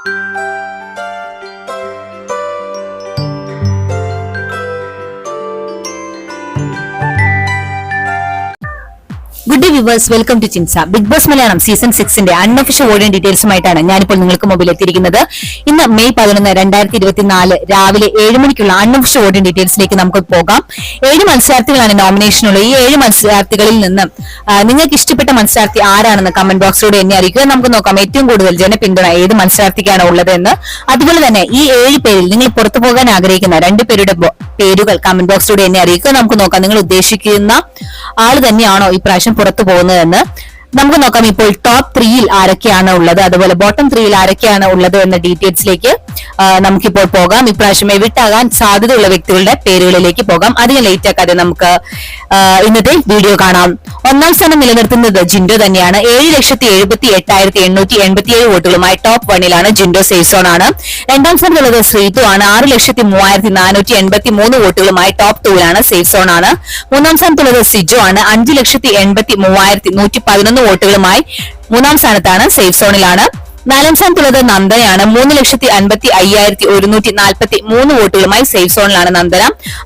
Good day viewers, welcome to Chinsa. Big boss Malayalam season 6ന്റെ unofficial ഓഡിയൻ ഡീറ്റെയിൽസുമായിട്ടാണ് ഞാനിപ്പോൾ നിങ്ങൾക്ക് മുമ്പിൽ എത്തിയിരിക്കുന്നത്. ഇന്ന് മെയ് 11, 2024 രാവിലെ 7 മണിക്കുള്ള അൺഒഫീഷ്യൽ ഓഡിയൻ ഡീറ്റെയിൽസിലേക്ക് നമുക്ക് പോകാം. 7 മത്സരാർത്ഥികളാണ് നോമിനേഷനുള്ള. ഈ 7 മത്സരാർത്ഥികളിൽ നിന്ന് നിങ്ങൾക്ക് ഇഷ്ടപ്പെട്ട മത്സരാർത്ഥി ആരാണെന്ന് കമന്റ് ബോക്സിലൂടെ എന്നെ അറിയിക്കുക. നമുക്ക് നോക്കാം ഏറ്റവും കൂടുതൽ ജനപിന്തുണ ഏത് മത്സരാർത്ഥിക്കാണ് ഉള്ളതെന്ന്. അതുപോലെ തന്നെ ഈ 7 പേരിൽ നിങ്ങൾ പുറത്തു പോകാൻ ആഗ്രഹിക്കുന്ന 2 പേരുടെ പേരുകൾ കമന്റ് ബോക്സിലൂടെ എന്നെ അറിയിക്കുക. നമുക്ക് നോക്കാം നിങ്ങൾ ഉദ്ദേശിക്കുന്ന ആള് തന്നെയാണോ ഇപ്രാവശ്യം പുറത്തു പോകുന്നതെന്ന്. നമുക്ക് നോക്കാം ഇപ്പോൾ ടോപ്പ് 3യിൽ ആരൊക്കെയാണ് ഉള്ളത്, അതുപോലെ ബോട്ടം 3യിൽ ആരൊക്കെയാണ് ഉള്ളത് എന്ന ഡീറ്റെയിൽസിലേക്ക് നമുക്കിപ്പോൾ പോകാം. ഇപ്രാവശ്യം എവിട്ടാകാൻ സാധ്യതയുള്ള വ്യക്തികളുടെ പേരുകളിലേക്ക് പോകാം. അധികം ലേറ്റ് ആക്കാതെ നമുക്ക് ഇന്നത്തെ വീഡിയോ കാണാം. 1ാം സ്ഥാനം നിലനിർത്തുന്നത് ജിൻഡോ തന്നെയാണ്. 7,78,887 വോട്ടുകളുമായി ടോപ്പ് 1ലാണ്. ജിൻഡോ സേഫ് സോൺ ആണ്. 2ാം സ്ഥാനത്തുള്ളത് ശ്രീതു ആണ്. 6,03,483 വോട്ടുകളുമായി ടോപ്പ് 2ലാണ്. സേഫ് സോൺ ആണ്. 3ാം സ്ഥാനത്തുള്ളത് സിജോ ആണ്. 5,83,111 വോട്ടുകളുമായി 3ാം സ്ഥാനത്താണ്. സേഫ് സോണിലാണ്. 4ാം സ്ഥാനത്തുള്ളത് നന്ദനയാണ്. 3,55,143 വോട്ടുകളുമായി സേഫ് സോണിലാണ് നന്ദന.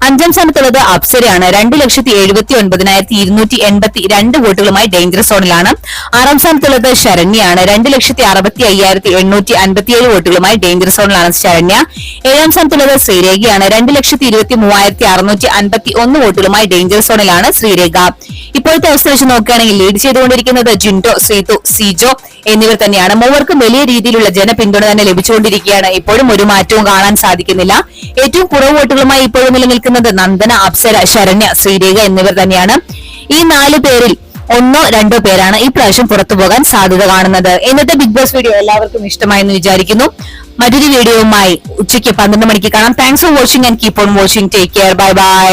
5ാം സ്ഥാനത്തുള്ളത് അപ്സരയാണ്. 2,79,282 വോട്ടുകളുമായി ഡേഞ്ചർ സോണിലാണ്. 6ാം സ്ഥാനത്തുള്ളത് ശരണ്യാണ്. 2,65,857 വോട്ടുകളുമായി ഡേഞ്ചർ സോണിലാണ് ശരണ്യ. 7ാം സ്ഥാനത്തുള്ളത് ശ്രീരേഖയാണ്. 2,23,651 വോട്ടുകളുമായി ഡേഞ്ചർ സോണിലാണ് ശ്രീരേഖ. ഇപ്പോഴത്തെ അവസ്ഥ വെച്ച് നോക്കുകയാണെങ്കിൽ ലീഡ് ചെയ്തുകൊണ്ടിരിക്കുന്നത് ജിൻഡോ, സീതു, സിജോ എന്നിവർ തന്നെയാണ്. മൂവർക്കും വലിയ രീതിയിലുള്ള ജനപിന്തുണ തന്നെ ലഭിച്ചുകൊണ്ടിരിക്കുകയാണ്. ഇപ്പോഴും ഒരു മാറ്റവും കാണാൻ സാധിക്കുന്നില്ല. ഏറ്റവും കുറവ് വോട്ടുകളുമായി ഇപ്പോഴും നിലനിൽക്കുന്നത് നന്ദന, അപ്സര, ശരണ്യ, ശ്രീരേഖ എന്നിവർ തന്നെയാണ്. ഈ 4 പേരിൽ 1-2 പേരാണ് ഈ പ്രാവശ്യം പുറത്തു പോകാൻ സാധ്യത കാണുന്നത്. ഇന്നത്തെ ബിഗ് ബോസ് വീഡിയോ എല്ലാവർക്കും ഇഷ്ടമായെന്ന് വിചാരിക്കുന്നു. മറ്റൊരു വീഡിയോയുമായി ഉച്ചയ്ക്ക് 12 മണിക്ക് കാണാം. Thanks for watching and keep on watching. Take care. Bye bye.